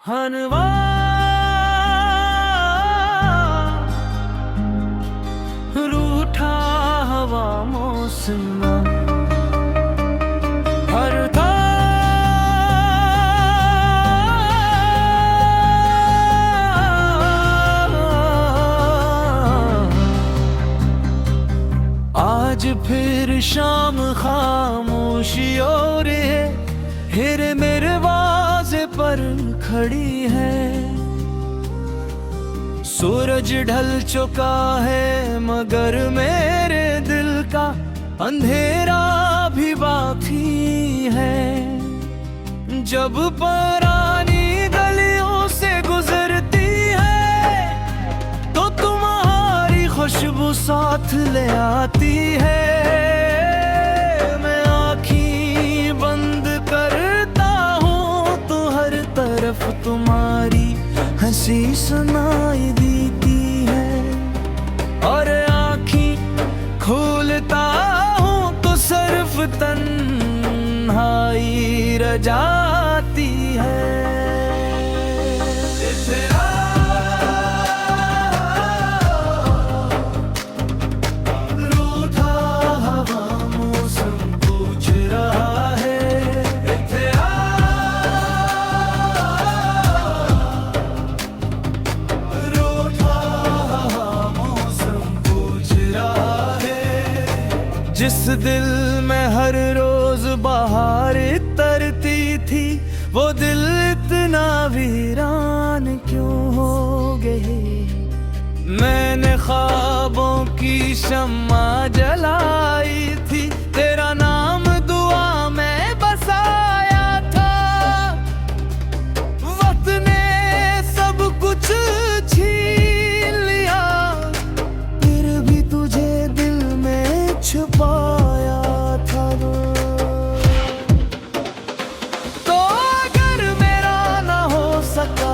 हनवा रूठा हवा मौसम हरता आज फिर शाम खामोशी और हेरे मेरे वाजे पर खड़ी है। सूरज ढल चुका है मगर मेरे दिल का अंधेरा भी बाकी है। जब पुरानी गलियों से गुजरती है तो तुम्हारी खुशबू साथ ले आती है। मैं आँखें बंद करता हूँ तो हर तरफ तुम्हारी हंसी सुनाई देती है, और आँखें खोलता हूँ तो सिर्फ तन्हाई रह जाती है। जिस दिल में हर रोज बहार तरती थी वो दिल इतना वीरान क्यों हो गई। मैंने ख्वाबों की शम्मा जलाई थी, तेरा नाम दुआ में बसाया था। वक्त ने सब कुछ छीन लिया फिर भी तुझे दिल में छुपाया था। तो अगर मेरा ना हो सका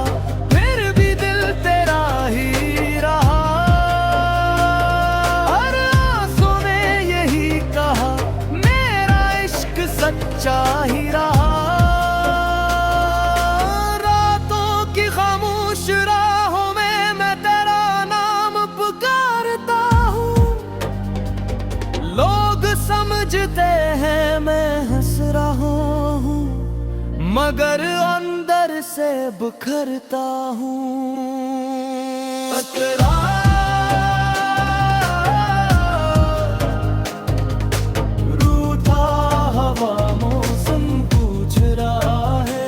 फिर भी दिल तेरा ही रहा। हर आंसू ने यही कहा मेरा इश्क सच्चा ही रहा। रातों की खामोश राहों में मैं तेरा नाम पुकारता हूँ। लोग समझते हैं मैं हंस रहा हूँ मगर अंदर से बिखरता हूँ। रूठा हवा मौसम पूछ रहा है।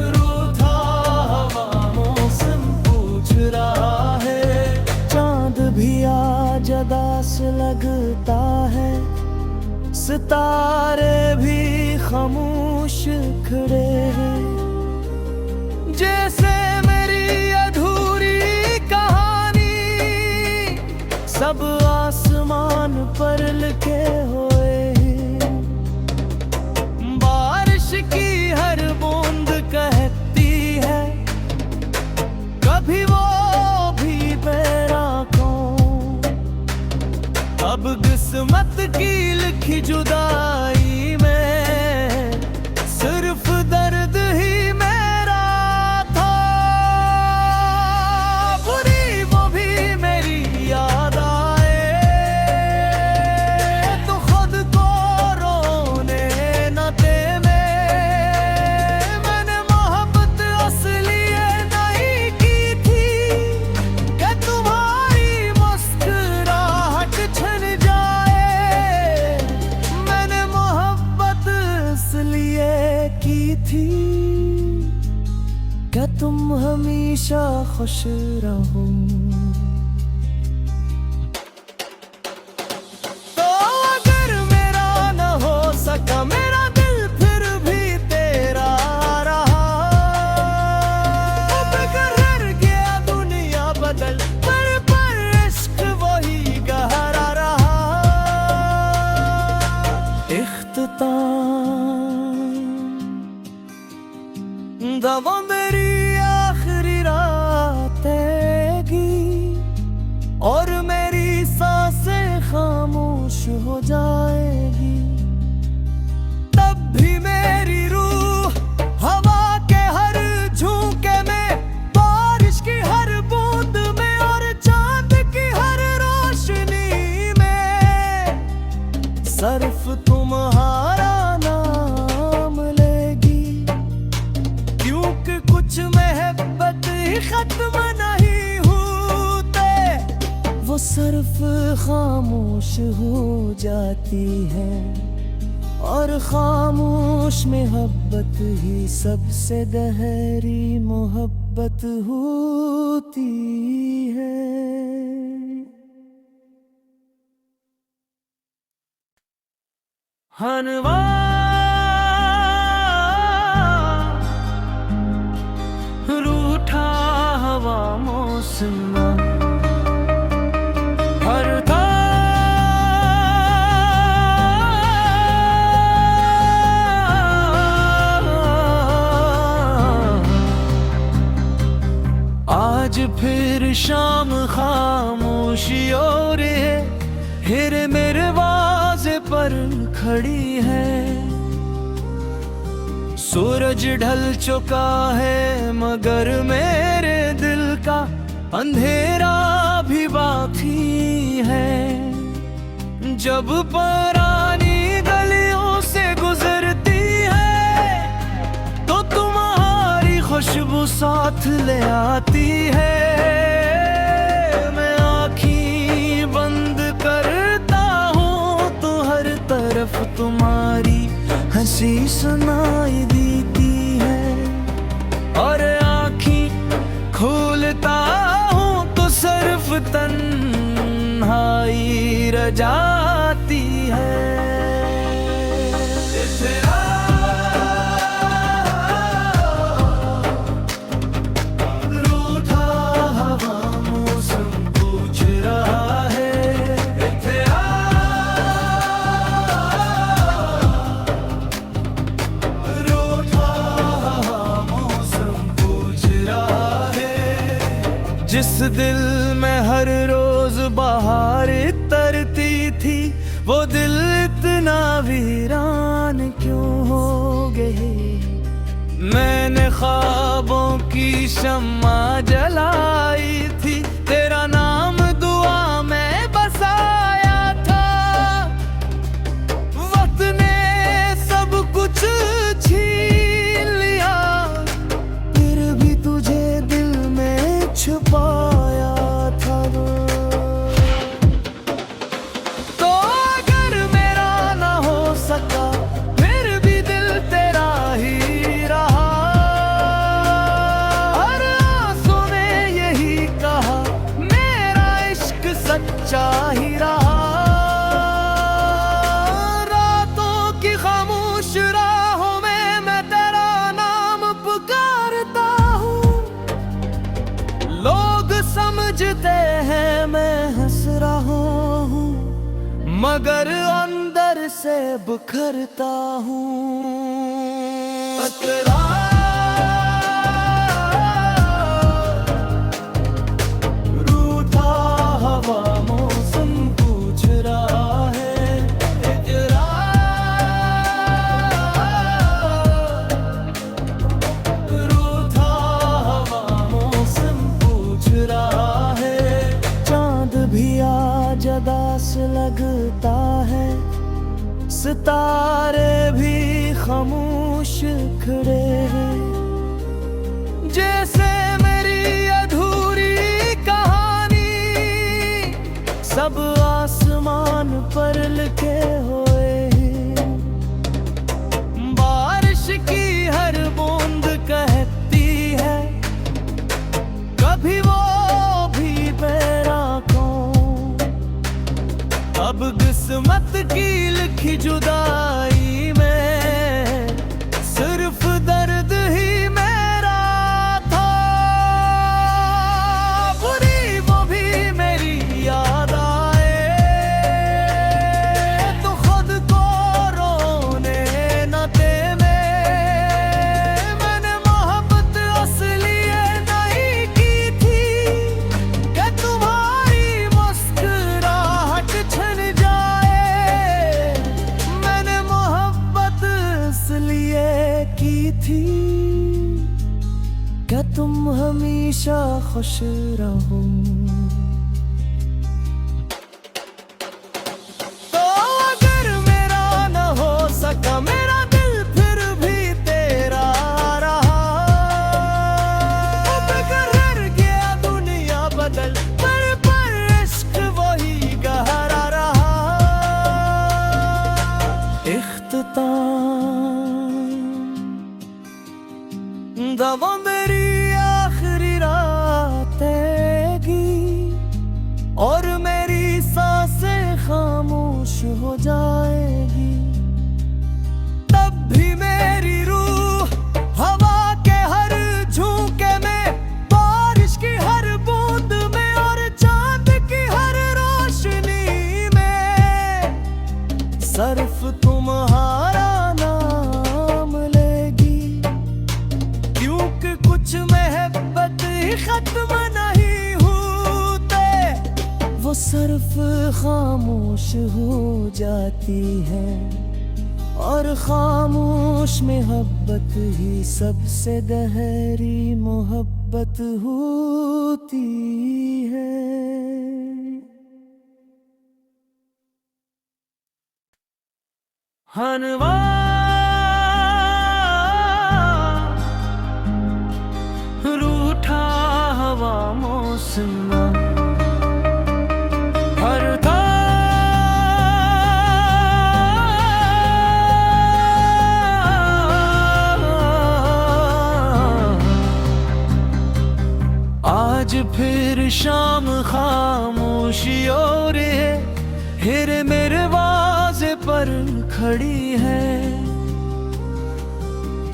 रूठा हवा मौसम पूछ रहा है। चांद भी आज अदास लगता है, सितारे भी खामोश खड़े हैं। जैसे मेरी अधूरी कहानी सब आसमान पर लिखे हुए हैं। बारिश की हर बूंद कहती है कभी वो भी मेरा कौन। अब किस्मत की लिखी जुदाई में सिर्फ दर्द ही मेरा था। बुरी वो भी मेरी याद आए तो खुद को रोने न दे। मैंने मोहब्बत असली नहीं की थी कि तुम्हारी मुस्कुराहट छिन जाए। मैंने मोहब्बत इसलिए की थी कि तुम हमेशा खुश रहो। तो अगर मेरा न हो सका मेरा दिल फिर भी तेरा रहा। अब कर गया दुनिया बदल पर इश्क वही गहरा रहा। इख्तिताम दवा मेरी आखिरी रातें की और मेरी सांसें खामोश हो जाएगी। सिर्फ तुम्हारा नाम लेगी, क्योंकि कुछ मोहब्बत ही खत्म नहीं होते, वो सिर्फ खामोश हो जाती है, और खामोश मोहब्बत ही सबसे गहरी मोहब्बत होती है। हनवा रूठा हवा मौसम हरता आज फिर शाम खामोशी और हिर मेरे वाजे पर खड़ी है। सूरज ढल चुका है मगर मेरे दिल का अंधेरा भी बाकी है। जब पुरानी गलियों से गुजरती है तो तुम्हारी खुशबू साथ ले आती है। मैं आँखें बंद करता हूँ तो हर तरफ तुम्हारी हंसी सुनाई देती है, और आँखें खोलता हूँ तो सिर्फ तन्हाई रह जाती है। जिस दिल में हर रोज बाहर तरती थी वो दिल इतना वीरान क्यों हो गए। मैंने ख्वाबों की शम्मा जलाई थी, तेरा नाम दुआ में बसाया था। वक्त ने सब कुछ छीन लिया, फिर भी तुझे दिल में छुपाया था। तो अगर मेरा ना हो सका फिर भी दिल तेरा ही रहा। हर आंसू ने यही कहा मेरा इश्क सच्चा ही रहा। रातों की खामोश राहों में मैं तेरा नाम पुकारता हूँ। लोग समझते हैं मैं हंस रहा हूँ मगर अंदर से बिखरता हूँ। रूठा हवा मौसम पूछ रहा है रूठा हवा मौसम पूछ रहा है। चांद भी आज उदास लगता है, सितारे भी खामोश खड़े हैं। जैसे मेरी अधूरी कहानी सब आसमान पर लिखे हुए हैं। बारिश की हर बूंद कहती है कभी वो भी मेरा कौन। अब किस्मत की लिखी जुदाई में सिर्फ दर्द ही मेरा था। बुरी वो भी मेरी याद आए तो खुद को रोने न दे। मैंने मोहब्बत असली नहीं की थी कि तुम्हारी मुस्कुराहट छिन जाए। मैंने मोहब्बत इसलिए की थी कि तुम हमेशा खुश रहो। तो अगर रहता। दवा मेरी आखिरी रातेगी और मेरी सांसें खामोश हो जाएगी। तब भी मेरी रूह हवा के हर झोंके में, बारिश की हर बूंद में और चांद की हर रोशनी में सिर्फ तुम्हारा नाम लेगी। क्योंकि कुछ मोहब्बत ही खत्म नहीं होते, वो सिर्फ खामोश हो जाती है। और खामोश मोहब्बत ही सबसे गहरी मोहब्बत होती है। हनवा रूठा हवा मौसम हर था। आज फिर शाम खामोशी और हिर मेरे वाजे पर खड़ी है।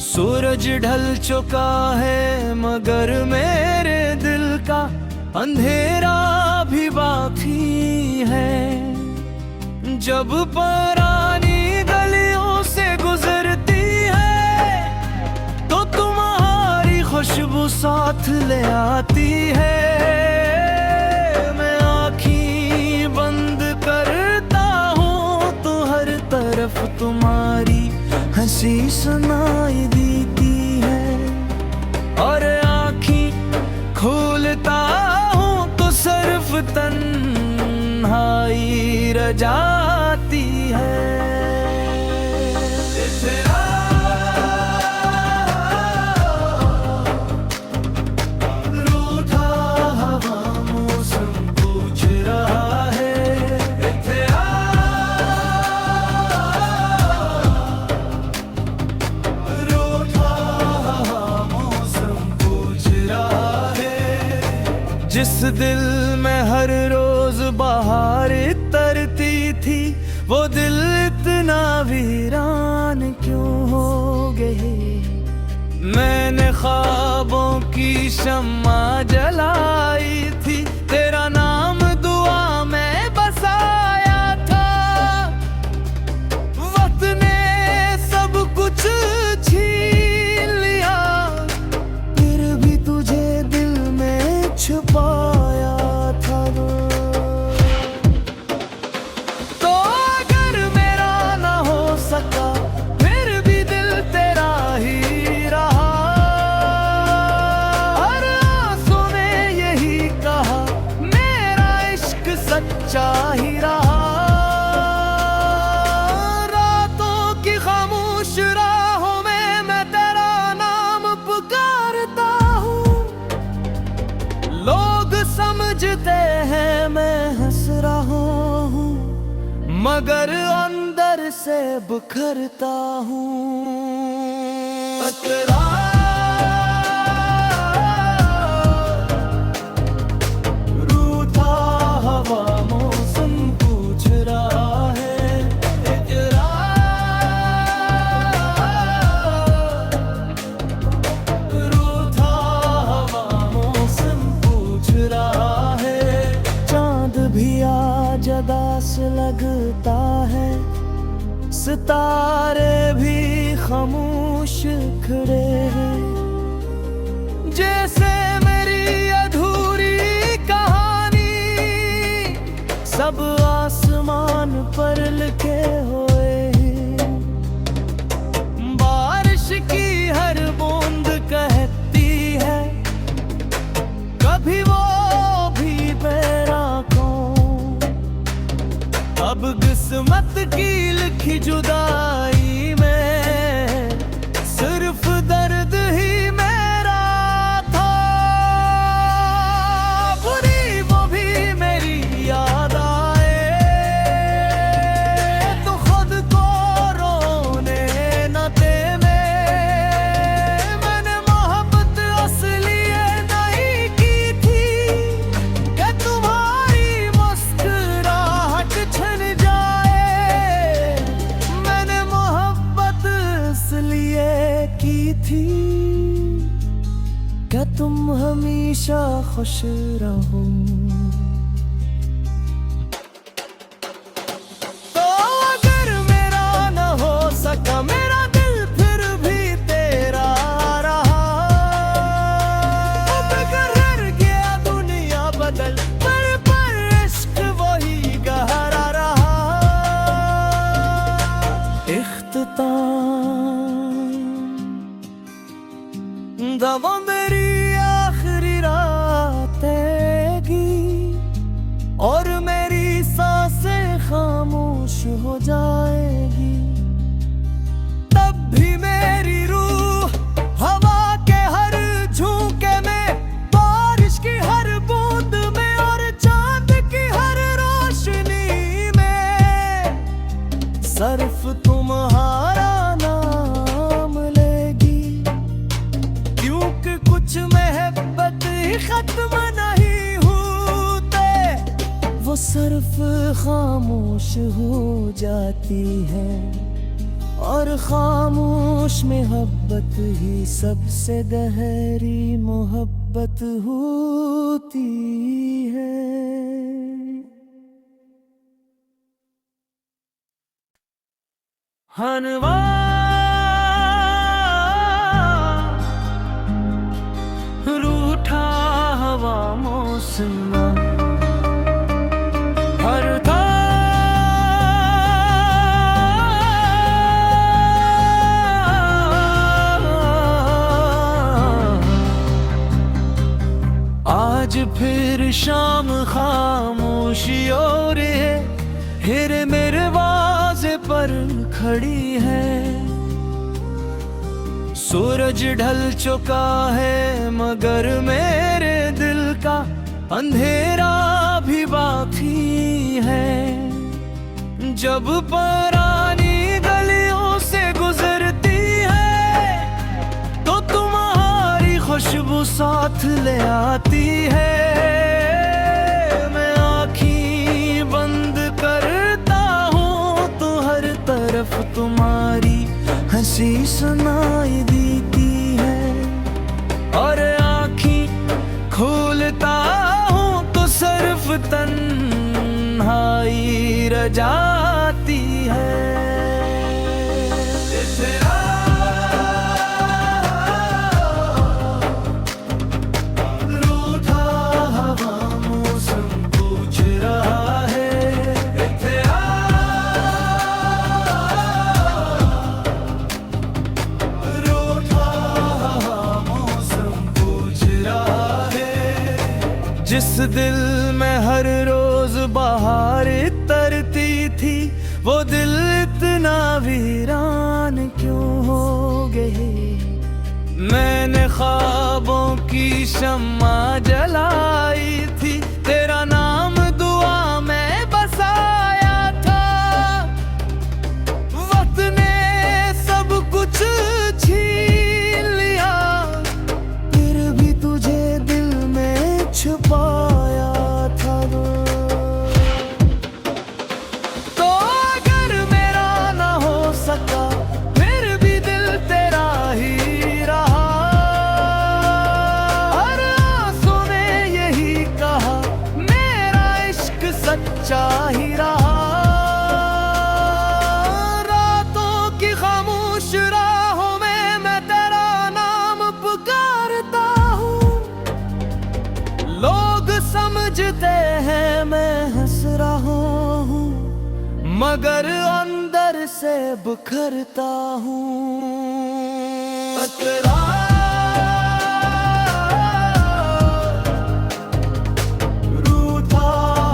सूरज ढल चुका है मगर मेरे दिल का अंधेरा भी बाकी है। जब पुरानी गलियों से गुजरती है तो तुम्हारी खुशबू साथ ले आती है। मैं आँखें बंद करता हूँ तो हर तरफ तुम्हारी हंसी सुनाई देती है। और आँखें खोलता हूँ तो सिर्फ तन्हाई रह जाती है। जिस दिल में हर रोज बाहर तरती थी, वो दिल इतना वीरान क्यों हो गई। मैंने ख्वाबों की शम्मा जलाई थी, तेरा नाम दुआ में बसाया था। वक्त ने सब कुछ छीन लिया, फिर भी तुझे दिल में छुपाया था। तो अगर मेरा ना हो सका फिर भी दिल तेरा ही रहा। हर आंसू ने यही कहा मेरा इश्क सच्चा ही रहा। रातों की खामोश राहों में मैं तेरा नाम पुकारता हूँ। लोग समझते हैं मैं हंस रहा हूँ, मगर अंदर से बिखरता हूँ। रूठा हवा मौसम पूछ रहा है। रूठा हवा मौसम पूछ रहा है। चांद भी आज अदास लगता है, सितारे भी खामोश खड़े हैं। जैसे मेरी अधूरी कहानी सब आसमान पर लिखे हुए हैं। बारिश की हर बूंद कहती है कभी वो भी मेरा कौन। अब किस्मत की लिखी जुदाई में सिर्फ दर्द ही मेरा था। बुरी वो भी मेरी याद आए तो खुद को रोने हमेशा खुश रहूं। तो अगर मेरा न हो सका मेरा दिल फिर भी तेरा रहा। अब कर गया दुनिया बदल पर इश्क वही गहरा रहा। दवा मेरी आखिरी रातें और मेरी सांसें खामोश हो जाएगी। तब भी मेरी रूह हवा के हर झोंके में, बारिश की हर बूंद में और चांद की हर रोशनी में सिर्फ तुम्हारा नाम लेगी। क्योंकि कुछ मोहब्बत ही खत्म नहीं होते, वो सिर्फ खामोश हो जाती है। और खामोश मोहब्बत ही सबसे गहरी मोहब्बत होती है। हनवा रूठा हवा मौसम भरता आज फिर शाम खामोशी और हेरे मेरे वाजे पर खड़ी है। सूरज ढल चुका है मगर मेरे दिल का अंधेरा भी बाकी है। जब पुरानी गलियों से गुजरती है तो तुम्हारी खुशबू साथ ले आती है। मैं आँखें बंद करता हूँ तो हर तरफ तुम्हारी हंसी सुनाई देती है। और आँखें खोलता हूँ तो सिर्फ तन्हाई रह जाती है। जिस दिल में हर रोज बाहर तरती थी, वो दिल इतना वीरान क्यों हो गए। मैंने ख्वाबों की शम्मा जलाई थी, तेरा नाम दुआ में बसाया था। वक्त ने सब कुछ छीन लिया, फिर भी तुझे दिल में छुपाया था। तो अगर मेरा ना हो सका फिर भी दिल तेरा ही रहा। हर आंसू ने यही कहा मेरा इश्क सच्चा ही रहा। रातों की खामोश राहों में मैं तेरा नाम पुकारता हूँ। लोग समझते हैं मैं हंस रहा हूँ, मगर अंदर से बिखरता हूँ। रूठा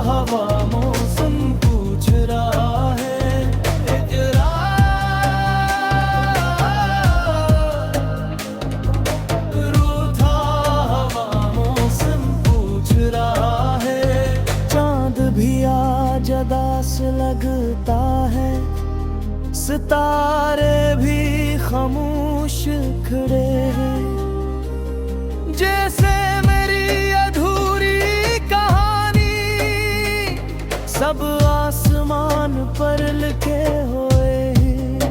हवा मौसम पूछ रहा है। रूठा हवा मौसम पूछ रहा है। चांद भी आज उदास लगता है, सितारे भी खामोश खड़े हैं। जैसे मेरी अधूरी कहानी सब आसमान पर लिखे हुए हैं।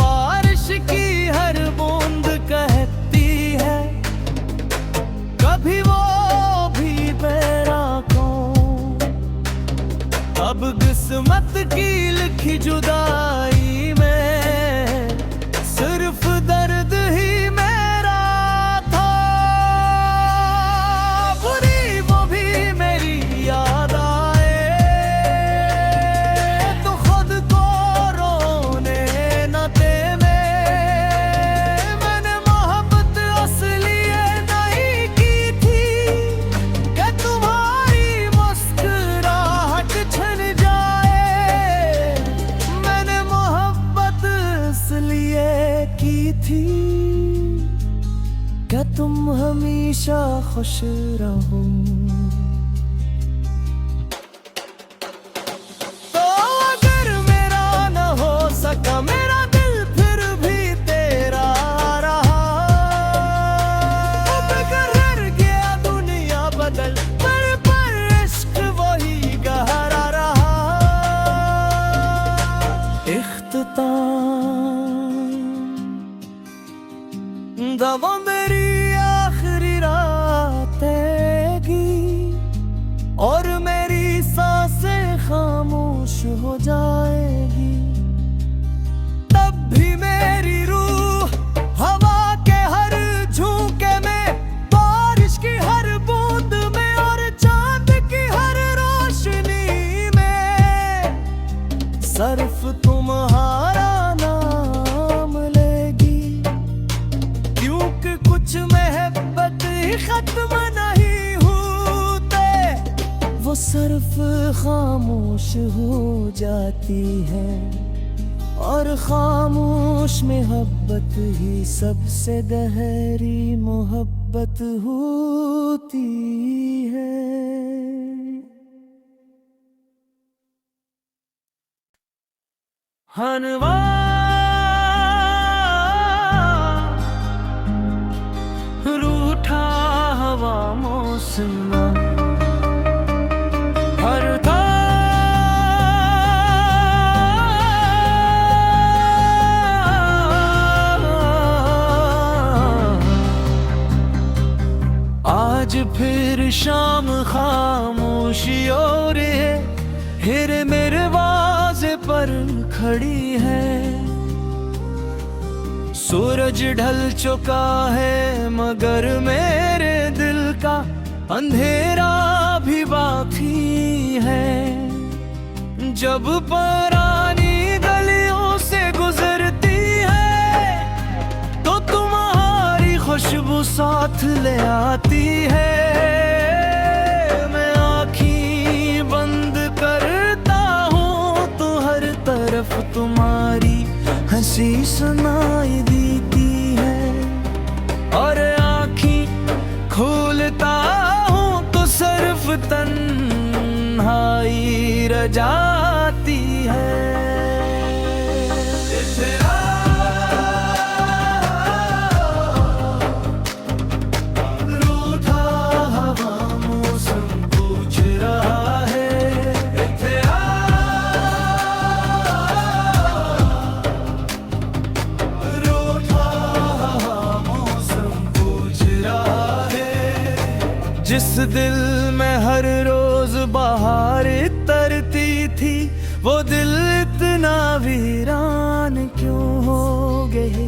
बारिश की हर बूंद कहती है की लिखी जुदाई में सिर्फ दर्द ही मेरा था। बुरी वो भी मेरी याद आए तो खुद को रोने न दे। मैंने मोहब्बत असली नहीं की थी कि तुम्हारी मुस्कुराहट छिन जाए। मैंने मोहब्बत इसलिए की थी कि तुम हमेशा खुश रहो। तो अगर मेरा न हो सका मेरा दिल फिर भी तेरा रहा। अब कर गया दुनिया बदल पर इश्क वही गहरा रहा। इख्तिताम दवा मेरी आखिरी रातें की और मेरी सांसें खामोश हो जाएगी। तब भी मेरी रूह हवा के हर झोंके में, बारिश की हर बूंद में और चांद की हर रोशनी में सिर्फ तुम्हारा नाम लेगी। क्योंकि कुछ मोहब्बत ही खत्म नहीं होते, वो सिर्फ खामोश हो जाती है। और खामोश मोहब्बत ही सबसे गहरी मोहब्बत होती है। हनवा रूठा हवा मौसम हर था आज फिर शाम खामोशी और हिर मेरे वाजे पर खड़ी है। सूरज ढल चुका है मगर मेरे दिल का अंधेरा भी बाकी है। जब पुरानी गलियों से गुजरती है तो तुम्हारी खुशबू साथ ले आती है। मैं आँखें बंद करता हूँ तो हर तरफ तुम्हारी हंसी सुनाई देती है। और आँखें खोलता हूँ तो सिर्फ तन्हाई रह जाती है। रूठा हवा मौसम पूछ रहा है, जिस दिल में हर रोज बाहर तरती थी वो दिल इतना वीरान क्यों हो गई।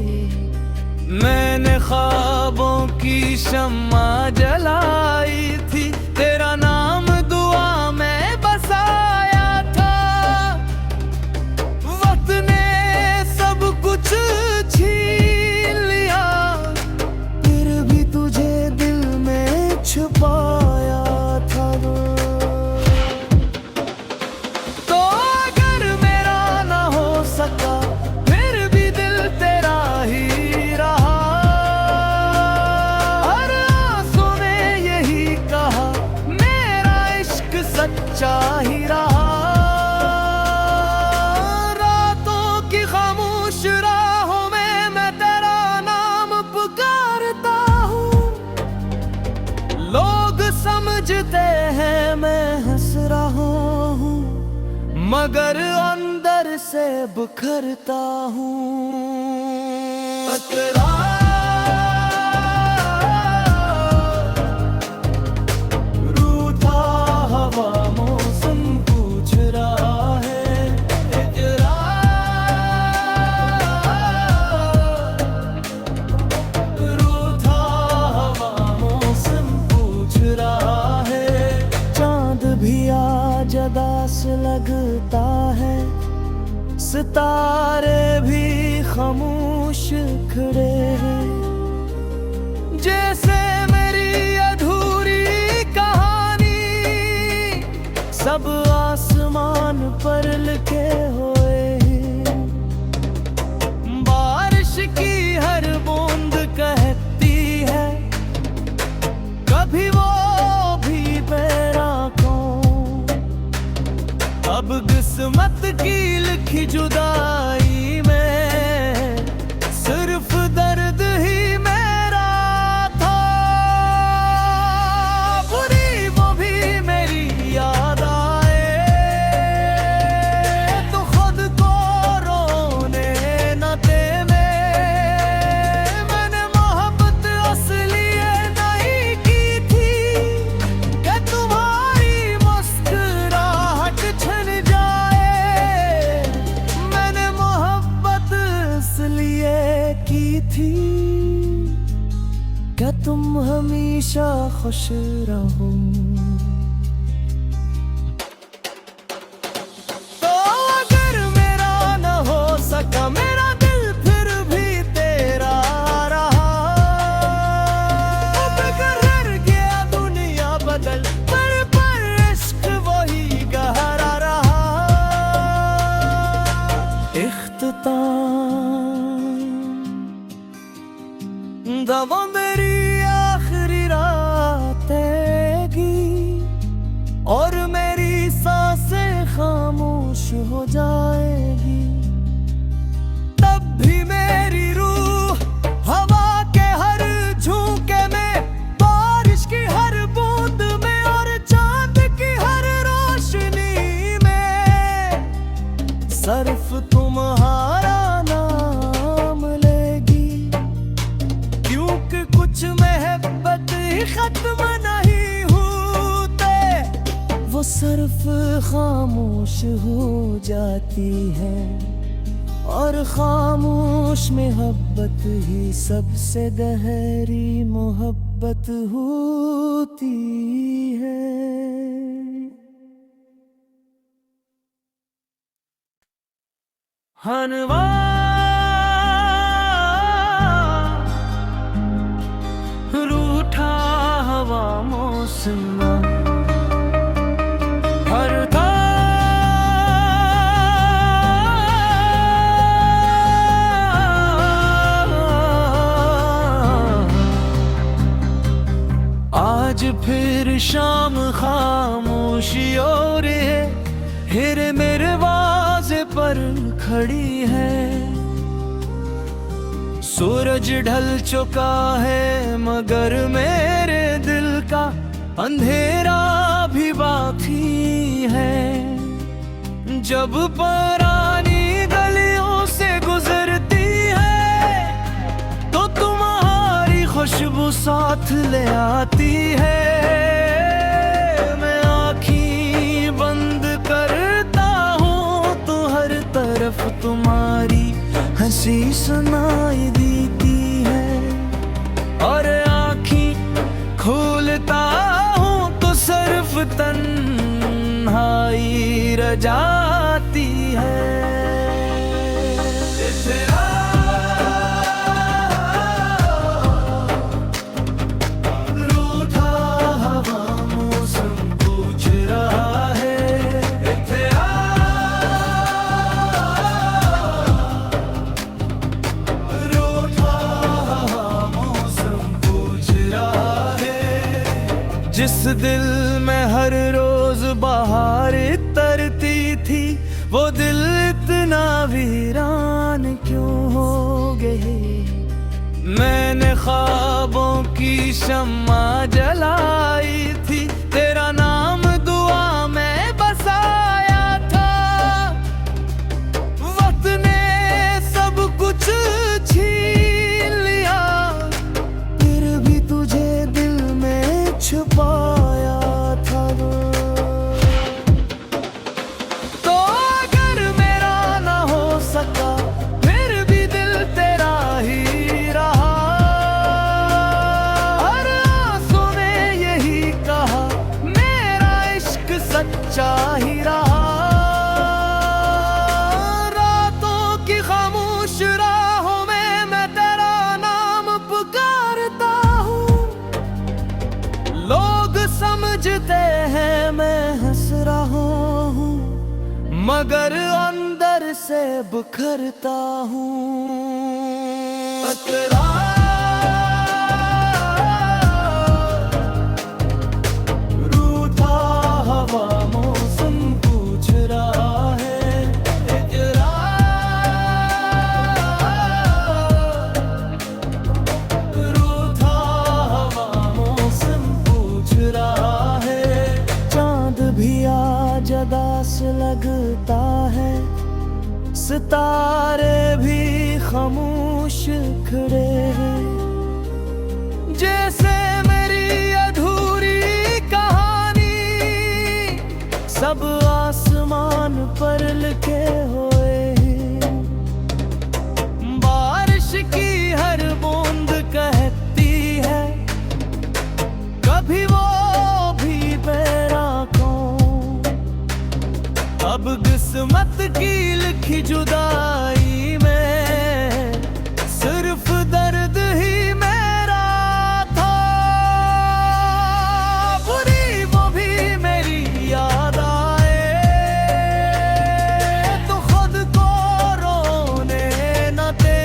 मैंने ख्वाबों की शम्मा जलाई थी, तेरा नाम दुआ में बसाया था। वक्त ने सब कुछ छीन लिया फिर भी तुझे दिल में छुपाया था। तो अगर मेरा ना हो सका फिर भी दिल तेरा ही रहा। हर आंसू ने यही कहा मेरा इश्क सच्चा ही रहा। रातों की खामोश राहों में मैं तेरा नाम पुकारता हूँ। लोग समझते हैं मैं हंस रहा हूँ मगर अंदर से बिखरता हूँ। रूठा हवा मौसम पूछ रहा है, सितारे भी खामोश खड़े हैं, जैसे मेरी अधूरी कहानी सब आसमान पर लिखे हुए हैं। बारिश की हर बूंद कहती है कभी वो भी मेरा कौन। अब किस्मत की लिखी जुदाई में सिर्फ दर्द ही मेरा था। बुरी वो भी मेरी याद आए तो खुद को रोने न दे। मैंने मोहब्बत असली नहीं की थी कि तुम्हारी मुस्कुराहट छिन जाए। मैंने मोहब्बत इसलिए की थी कि तुम हमेशा खुश रहो। तो अगर मेरा न हो सका मेरा दिल फिर भी तेरा रहा। अब कर गया दुनिया बदल पर इश्क वही गहरा रहा। इख्तिताम दवा मेरी आखिरी रातें और मेरी सांसें खामोश हो जाएगी। तब भी मेरी रूह हवा के हर झोंके में, बारिश की हर बूंद में और चांद की हर रोशनी में सिर्फ तुम्हारा नाम लेगी। क्योंकि कुछ मोहब्बत ही खत्म नहीं होते, वो सिर्फ खामोश हो जाती है। और खामोश मोहब्बत ही सबसे गहरी मोहब्बत होती है। हनवा रूठा हवा मौसम हर था। आज फिर शाम खामोशी और हेरे मेरे वाजे पर खड़ी है। सूरज ढल चुका है मगर मेरे दिल का अंधेरा भी बाकी है। जब पुरानी गलियों से गुजरती है तो तुम्हारी खुशबू साथ ले आती है। मैं आँखें बंद करता हूँ तो हर तरफ तुम्हारी हंसी सुनाई देती है। और आँखें खोलता हूँ तो सिर्फ तन्हाई रह जाती है। जिस दिल में हर रोज बाहर तरती थी वो दिल इतना वीरान क्यों हो गए। मैंने ख्वाबों की शम्मा जलाई थी, तेरा नाम दुआ में बसाया था। वक्त ने सब कुछ छीन लिया फिर भी तुझे दिल में छुपाया था। तो अगर मेरा ना हो सका फिर भी दिल तेरा ही रहा। हर आंसू ने यही कहा मेरा इश्क सच्चा ही रहा। मगर अंदर से बिखरता हूँ। रूठा हवा मौसम पूछ रहा है, रूठा हवा मौसम पूछ रहा है। चांद भी आज उदास लगता है, सितारे भी खामोश खड़े हैं। जैसे मेरी अधूरी कहानी सब आसमान पर लिखे हुए हैं। बारिश की हर बूंद कहती है, कभी वो भी मेरा कौन। अब किस्मत की लिखी जुदाई में सिर्फ दर्द ही मेरा था। बुरी वो भी मेरी याद आए तो खुद को रोने न दे।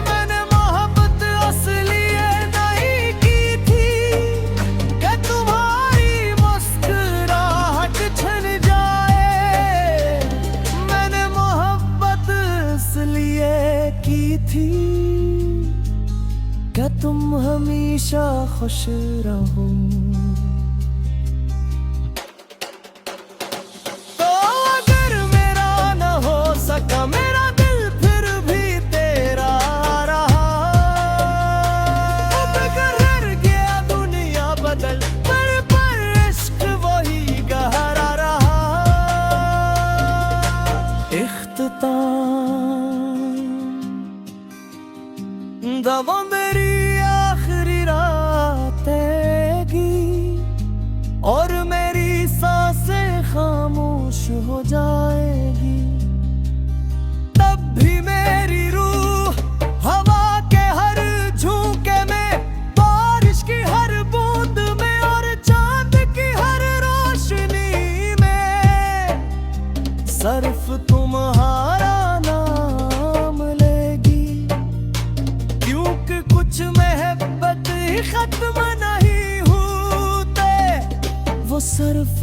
मैंने मोहब्बत असली नहीं की थी कि तुम्हारी मुस्कुराहट छिन जाए। मैंने मोहब्बत इसलिए की थी क्या तुम हमेशा खुश रहो। तो अगर मेरा न हो सका मेरा दिल फिर भी तेरा रहा। अब कर गया दुनिया बदल पर इश्क वही गहरा रहा। इख्तिताम दवा मेरी आखिरी रातें की और मेरी सांसें खामोश हो जाएगी। तब भी मेरी रूह हवा के हर झोंके में, बारिश की हर बूंद में और चांद की हर रोशनी में सिर्फ तुम्हारा नाम लेगी। क्योंकि कुछ मोहब्बत ही खत्म नहीं होते, वो सिर्फ